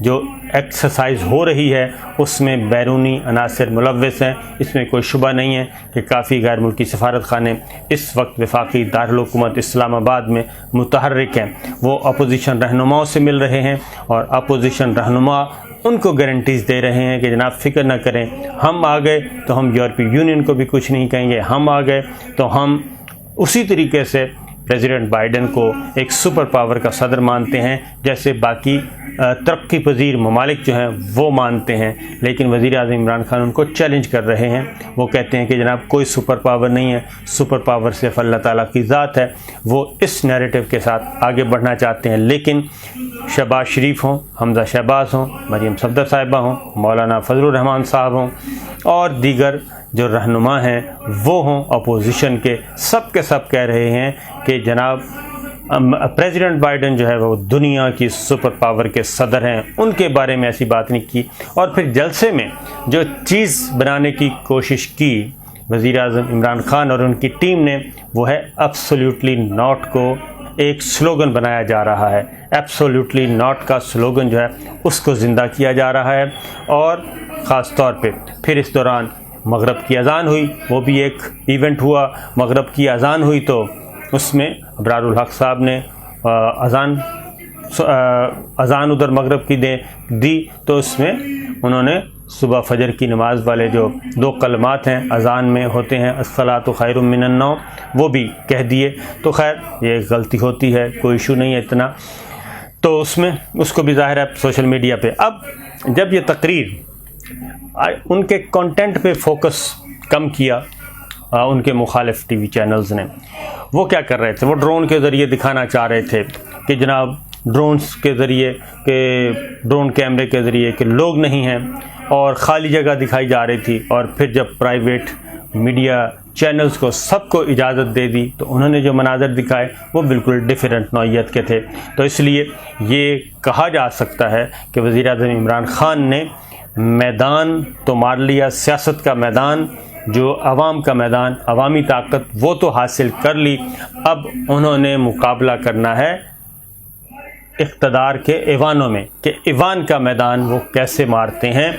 جو ایکسرسائز ہو رہی ہے اس میں بیرونی عناصر ملوث ہیں. اس میں کوئی شبہ نہیں ہے کہ کافی غیر ملکی سفارت خانے اس وقت وفاقی دارالحکومت اسلام آباد میں متحرک ہیں. وہ اپوزیشن رہنماؤں سے مل رہے ہیں اور اپوزیشن رہنما ان کو گارنٹیز دے رہے ہیں کہ جناب فکر نہ کریں، ہم آ گئے تو ہم یورپی یونین کو بھی کچھ نہیں کہیں گے، ہم آ گئے تو ہم اسی طریقے سے پریزیڈنٹ بائیڈن کو ایک سپر پاور کا صدر مانتے ہیں جیسے باقی ترقی پذیر ممالک جو ہیں وہ مانتے ہیں. لیکن وزیر اعظم عمران خان ان کو چیلنج کر رہے ہیں. وہ کہتے ہیں کہ جناب کوئی سپر پاور نہیں ہے، سپر پاور صرف اللہ تعالیٰ کی ذات ہے. وہ اس نیریٹو کے ساتھ آگے بڑھنا چاہتے ہیں. لیکن شہباز شریف ہوں، حمزہ شہباز ہوں، مریم صفدر صاحبہ ہوں، مولانا فضل الرحمان صاحب ہوں اور دیگر جو رہنما ہیں وہ ہوں اپوزیشن کے سب کہہ رہے ہیں کہ جناب پریزیڈنٹ بائیڈن جو ہے وہ دنیا کی سپر پاور کے صدر ہیں. ان کے بارے میں ایسی بات نہیں کی. اور پھر جلسے میں جو چیز بنانے کی کوشش کی وزیر اعظم عمران خان اور ان کی ٹیم نے وہ ہے ایبسولیوٹلی ناٹ کو ایک سلوگن بنایا جا رہا ہے. ایبسولیوٹلی ناٹ کا سلوگن جو ہے اس کو زندہ کیا جا رہا ہے. اور خاص طور پہ پھر اس دوران مغرب کی اذان ہوئی، وہ بھی ایک ایونٹ ہوا. مغرب کی اذان ہوئی تو اس میں ابرار الحق صاحب نے اذان ادھر مغرب کی دی تو اس میں انہوں نے صبح فجر کی نماز والے جو 2 کلمات ہیں اذان میں ہوتے ہیں الصلاۃ خیر من النوم وہ بھی کہہ دیے. تو خیر یہ غلطی ہوتی ہے، کوئی ایشو نہیں ہے اتنا. تو اس میں اس کو بھی ظاہر ہے سوشل میڈیا پہ. اب جب یہ تقریر ان کے کنٹینٹ پہ فوکس کم کیا ان کے مخالف ٹی وی چینلز نے، وہ کیا کر رہے تھے؟ وہ ڈرون کے ذریعے دکھانا چاہ رہے تھے کہ جناب ڈرونز کے ذریعے کہ ڈرون کیمرے کے ذریعے کہ لوگ نہیں ہیں اور خالی جگہ دکھائی جا رہی تھی. اور پھر جب پرائیویٹ میڈیا چینلز کو سب کو اجازت دے دی تو انہوں نے جو مناظر دکھائے وہ بالکل ڈیفرنٹ نوعیت کے تھے. تو اس لیے یہ کہا جا سکتا ہے کہ وزیر اعظم عمران خان نے میدان تو مار لیا، سیاست کا میدان جو عوام کا میدان، عوامی طاقت وہ تو حاصل کر لی. اب انہوں نے مقابلہ کرنا ہے اقتدار کے ایوانوں میں کہ ایوان کا میدان وہ کیسے مارتے ہیں.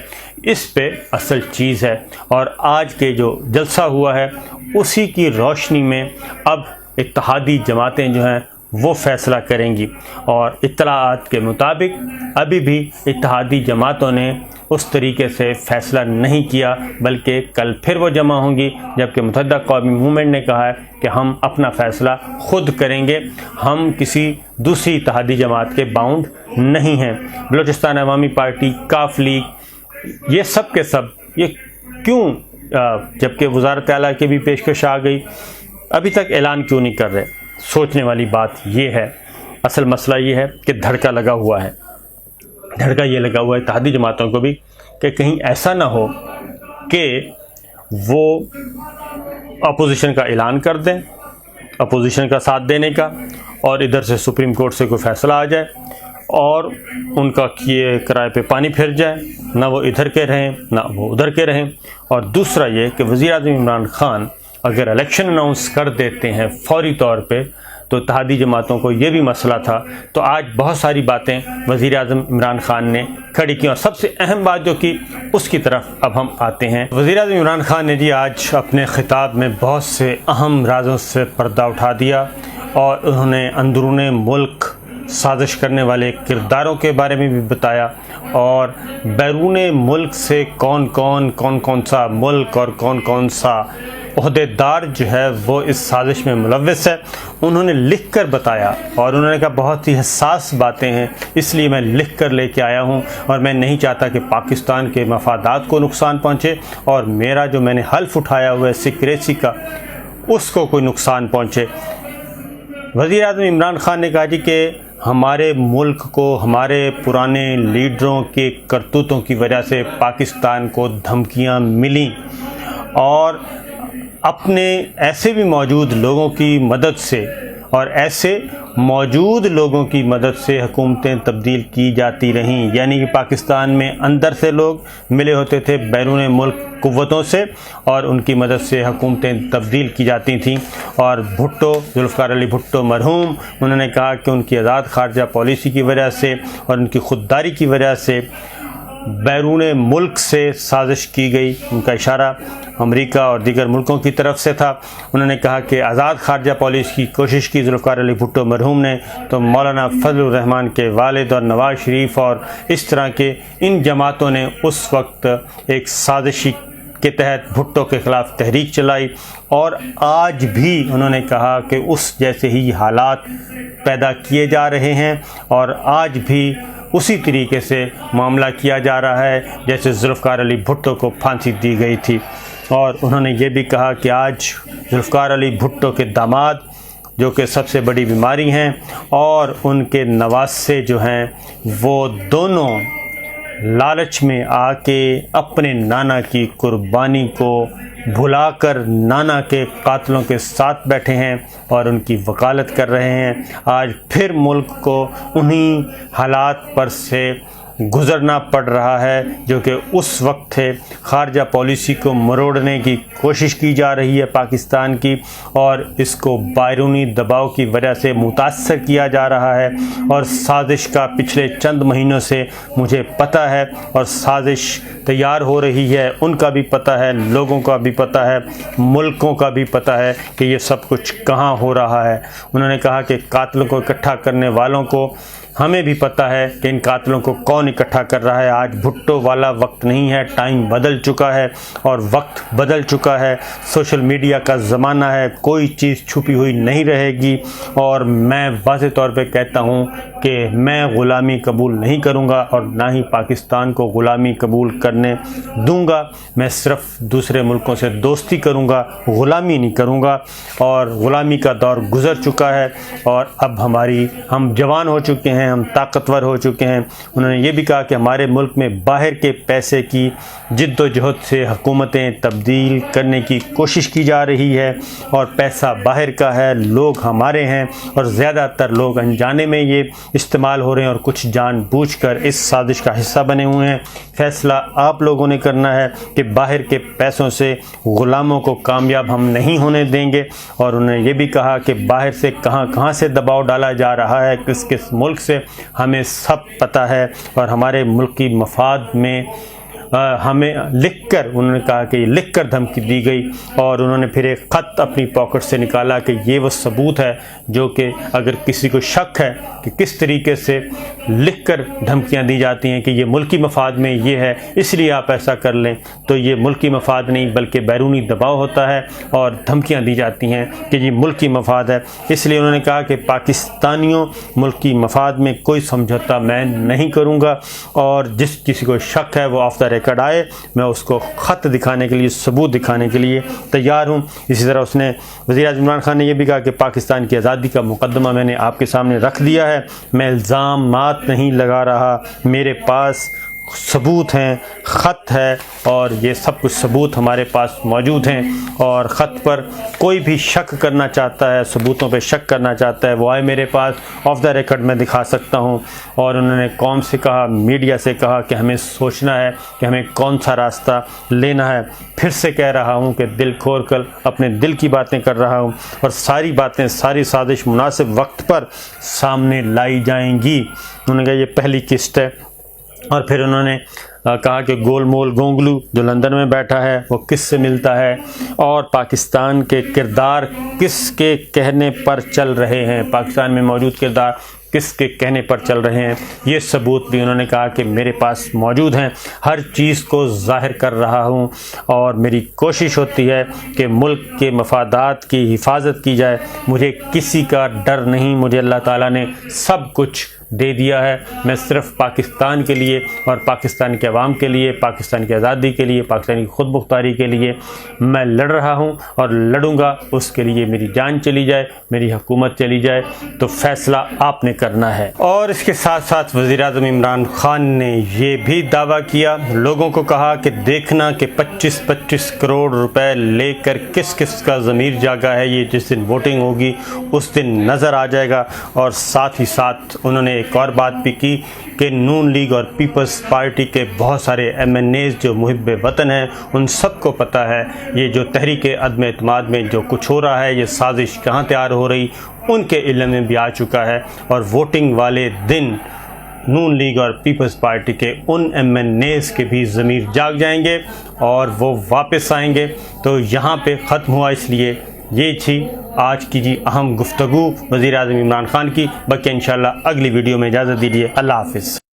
اس پہ اصل چیز ہے. اور آج کے جو جلسہ ہوا ہے اسی کی روشنی میں اب اتحادی جماعتیں جو ہیں وہ فیصلہ کریں گی. اور اطلاعات کے مطابق ابھی بھی اتحادی جماعتوں نے اس طریقے سے فیصلہ نہیں کیا، بلکہ کل پھر وہ جمع ہوں گی جبکہ متحدہ قومی موومنٹ نے کہا ہے کہ ہم اپنا فیصلہ خود کریں گے، ہم کسی دوسری اتحادی جماعت کے باؤنڈ نہیں ہیں. بلوچستان عوامی پارٹی، کاف لیگ، یہ سب کے سب یہ کیوں جبکہ وزارت اعلیٰ کی بھی پیشکش آ گئی ابھی تک اعلان کیوں نہیں کر رہے؟ سوچنے والی بات یہ ہے. اصل مسئلہ یہ ہے کہ دھڑکا لگا ہوا ہے، دھڑکا یہ لگا ہوا ہے اتحادی جماعتوں کو بھی کہ کہیں ایسا نہ ہو کہ وہ اپوزیشن کا اعلان کر دیں، اپوزیشن کا ساتھ دینے کا، اور ادھر سے سپریم کورٹ سے کوئی فیصلہ آ جائے اور ان کا کیے کرائے پہ پانی پھر جائے، نہ وہ ادھر کے رہیں نہ وہ ادھر کے رہیں. اور دوسرا یہ کہ وزیر اعظم عمران خان اگر الیکشن اناؤنس کر دیتے ہیں فوری طور پہ تو اتحادی جماعتوں کو یہ بھی مسئلہ تھا. تو آج بہت ساری باتیں وزیر اعظم عمران خان نے کھڑی کی، اور سب سے اہم بات جو کی اس کی طرف اب ہم آتے ہیں. وزیر اعظم عمران خان نے جی آج اپنے خطاب میں بہت سے اہم رازوں سے پردہ اٹھا دیا اور انہوں نے اندرون ملک سازش کرنے والے کرداروں کے بارے میں بھی بتایا اور بیرون ملک سے کون کون سا ملک اور کون سا عہدیدار جو ہے وہ اس سازش میں ملوث ہے انہوں نے لکھ کر بتایا. اور انہوں نے کہا بہت ہی حساس باتیں ہیں، اس لیے میں لکھ کر لے کے آیا ہوں اور میں نہیں چاہتا کہ پاکستان کے مفادات کو نقصان پہنچے اور میرا جو میں نے حلف اٹھایا ہوا ہے سیکریسی کا اس کو کوئی نقصان پہنچے. وزیر اعظم عمران خان نے کہا جی کہ ہمارے ملک کو ہمارے پرانے لیڈروں کے کرتوتوں کی وجہ سے پاکستان کو دھمکیاں ملیں اور اپنے ایسے بھی موجود لوگوں کی مدد سے اور ایسے موجود لوگوں کی مدد سے حکومتیں تبدیل کی جاتی رہیں، یعنی کہ پاکستان میں اندر سے لوگ ملے ہوتے تھے بیرون ملک قوتوں سے، اور ان کی مدد سے حکومتیں تبدیل کی جاتی تھیں۔ اور بھٹو، ذوالفقار علی بھٹو مرحوم، انہوں نے کہا کہ ان کی آزاد خارجہ پالیسی کی وجہ سے اور ان کی خودداری کی وجہ سے بیرون ملک سے سازش کی گئی۔ ان کا اشارہ امریکہ اور دیگر ملکوں کی طرف سے تھا۔ انہوں نے کہا کہ آزاد خارجہ پالیسی کی کوشش کی ذوالفقار علی بھٹو مرحوم نے، تو مولانا فضل الرحمان کے والد اور نواز شریف اور اس طرح کے ان جماعتوں نے اس وقت ایک سازشی کے تحت بھٹو کے خلاف تحریک چلائی، اور آج بھی انہوں نے کہا کہ اس جیسے ہی حالات پیدا کیے جا رہے ہیں، اور آج بھی اسی طریقے سے معاملہ کیا جا رہا ہے جیسے ذوالفقار علی بھٹو کو پھانسی دی گئی تھی۔ اور انہوں نے یہ بھی کہا کہ آج ذوالفقار علی بھٹو کے داماد، جو کہ سب سے بڑی بیماری ہیں، اور ان کے نواسے جو ہیں، وہ دونوں لالچ میں آ کے اپنے نانا کی قربانی کو بھلا کر نانا کے قاتلوں کے ساتھ بیٹھے ہیں اور ان کی وکالت کر رہے ہیں۔ آج پھر ملک کو انہی حالات پر سے گزرنا پڑ رہا ہے جو کہ اس وقت تھے۔ خارجہ پالیسی کو مروڑنے کی کوشش کی جا رہی ہے پاکستان کی، اور اس کو بیرونی دباؤ کی وجہ سے متاثر کیا جا رہا ہے، اور سازش کا پچھلے چند مہینوں سے مجھے پتہ ہے، اور سازش تیار ہو رہی ہے، ان کا بھی پتہ ہے، لوگوں کا بھی پتہ ہے، ملکوں کا بھی پتہ ہے کہ یہ سب کچھ کہاں ہو رہا ہے۔ انہوں نے کہا کہ قاتلوں کو اکٹھا کرنے والوں کو ہمیں بھی پتہ ہے کہ ان قاتلوں کو کون اکٹھا کر رہا ہے۔ آج بھٹو والا وقت نہیں ہے، ٹائم بدل چکا ہے اور وقت بدل چکا ہے، سوشل میڈیا کا زمانہ ہے، کوئی چیز چھپی ہوئی نہیں رہے گی۔ اور میں واضح طور پہ کہتا ہوں کہ میں غلامی قبول نہیں کروں گا، اور نہ ہی پاکستان کو غلامی قبول کرنے دوں گا۔ میں صرف دوسرے ملکوں سے دوستی کروں گا، غلامی نہیں کروں گا، اور غلامی کا دور گزر چکا ہے، اور اب ہم جوان ہو چکے ہیں، ہم طاقتور ہو چکے ہیں۔ انہوں نے یہ بھی کہا کہ ہمارے ملک میں باہر کے پیسے کی جد و جہد سے حکومتیں تبدیل کرنے کی کوشش کی جا رہی ہے، اور پیسہ باہر کا ہے، لوگ ہمارے ہیں، اور زیادہ تر لوگ انجانے میں یہ استعمال ہو رہے ہیں، اور کچھ جان بوجھ کر اس سازش کا حصہ بنے ہوئے ہیں۔ فیصلہ آپ لوگوں نے کرنا ہے کہ باہر کے پیسوں سے غلاموں کو کامیاب ہم نہیں ہونے دیں گے۔ اور انہوں نے یہ بھی کہا کہ باہر سے کہاں سے دباؤ ڈالا جا رہا ہے، کس کس ملک سے، ہمیں سب پتہ ہے، اور ہمارے ملک کی مفاد میں ہمیں لکھ کر، انہوں نے کہا کہ لکھ کر دھمکی دی گئی، اور انہوں نے پھر ایک خط اپنی پاکٹ سے نکالا کہ یہ وہ ثبوت ہے جو کہ اگر کسی کو شک ہے کہ کس طریقے سے لکھ کر دھمکیاں دی جاتی ہیں کہ یہ ملکی مفاد میں یہ ہے، اس لیے آپ ایسا کر لیں، تو یہ ملکی مفاد نہیں بلکہ بیرونی دباؤ ہوتا ہے، اور دھمکیاں دی جاتی ہیں کہ یہ ملکی مفاد ہے۔ اس لیے انہوں نے کہا کہ پاکستانیوں ملکی مفاد میں کوئی سمجھوتا میں نہیں کروں گا، اور جس کسی کو شک ہے وہ آف دا ریکارڈ آئے، میں اس کو خط دکھانے کے لیے، ثبوت دکھانے کے لیے تیار ہوں۔ اسی طرح اس نے وزیر اعظم عمران خان نے یہ بھی کہا کہ پاکستان کی آزادی کا مقدمہ میں نے آپ کے سامنے رکھ دیا ہے، میں الزامات نہیں لگا رہا، میرے پاس ثبوت ہیں، خط ہے، اور یہ سب کچھ ثبوت ہمارے پاس موجود ہیں، اور خط پر کوئی بھی شک کرنا چاہتا ہے، ثبوتوں پہ شک کرنا چاہتا ہے، وہ آئے میرے پاس، آف دا ریکارڈ میں دکھا سکتا ہوں۔ اور انہوں نے قوم سے کہا، میڈیا سے کہا کہ ہمیں سوچنا ہے کہ ہمیں کون سا راستہ لینا ہے۔ پھر سے کہہ رہا ہوں کہ دل کھول کر اپنے دل کی باتیں کر رہا ہوں، اور ساری باتیں، ساری سازش مناسب وقت پر سامنے لائی جائیں گی۔ انہوں نے کہا یہ پہلی قسط ہے۔ اور پھر انہوں نے کہا کہ گول مول گونگلو جو لندن میں بیٹھا ہے وہ کس سے ملتا ہے، اور پاکستان کے کردار کس کے کہنے پر چل رہے ہیں، پاکستان میں موجود کردار کس کے کہنے پر چل رہے ہیں، یہ ثبوت بھی انہوں نے کہا کہ میرے پاس موجود ہیں۔ ہر چیز کو ظاہر کر رہا ہوں، اور میری کوشش ہوتی ہے کہ ملک کے مفادات کی حفاظت کی جائے، مجھے کسی کا ڈر نہیں، مجھے اللہ تعالیٰ نے سب کچھ دے دیا ہے۔ میں صرف پاکستان کے لیے اور پاکستان کے عوام کے لیے، پاکستان کی آزادی کے لیے، پاکستان کی خود مختاری کے لیے میں لڑ رہا ہوں اور لڑوں گا۔ اس کے لیے میری جان چلی جائے، میری حکومت چلی جائے، تو فیصلہ آپ نے کرنا ہے۔ اور اس کے ساتھ ساتھ وزیر اعظم عمران خان نے یہ بھی دعویٰ کیا، لوگوں کو کہا کہ دیکھنا کہ 25 کروڑ روپے لے کر کس کس کا ضمیر جاگا ہے، یہ جس دن ووٹنگ ہوگی اس دن نظر آ جائے گا۔ اور ساتھ ہی ساتھ انہوں نے ایک اور بات بھی کی کہ نون لیگ اور پیپلز پارٹی کے بہت سارے MNAs جو محب وطن ہیں، ان سب کو پتہ ہے یہ جو تحریک عدم اعتماد میں جو کچھ ہو رہا ہے، یہ سازش کہاں تیار ہو رہی، ان کے علم میں بھی آ چکا ہے۔ اور ووٹنگ والے دن نون لیگ اور پیپلز پارٹی کے ان MNAs کے بھی ضمیر جاگ جائیں گے اور وہ واپس آئیں گے۔ تو یہاں پہ ختم ہوا، اس لیے یہ تھی آج کی اہم گفتگو وزیر اعظم عمران خان کی۔ باقی انشاءاللہ اگلی ویڈیو میں اجازت دیجیے، اللہ حافظ۔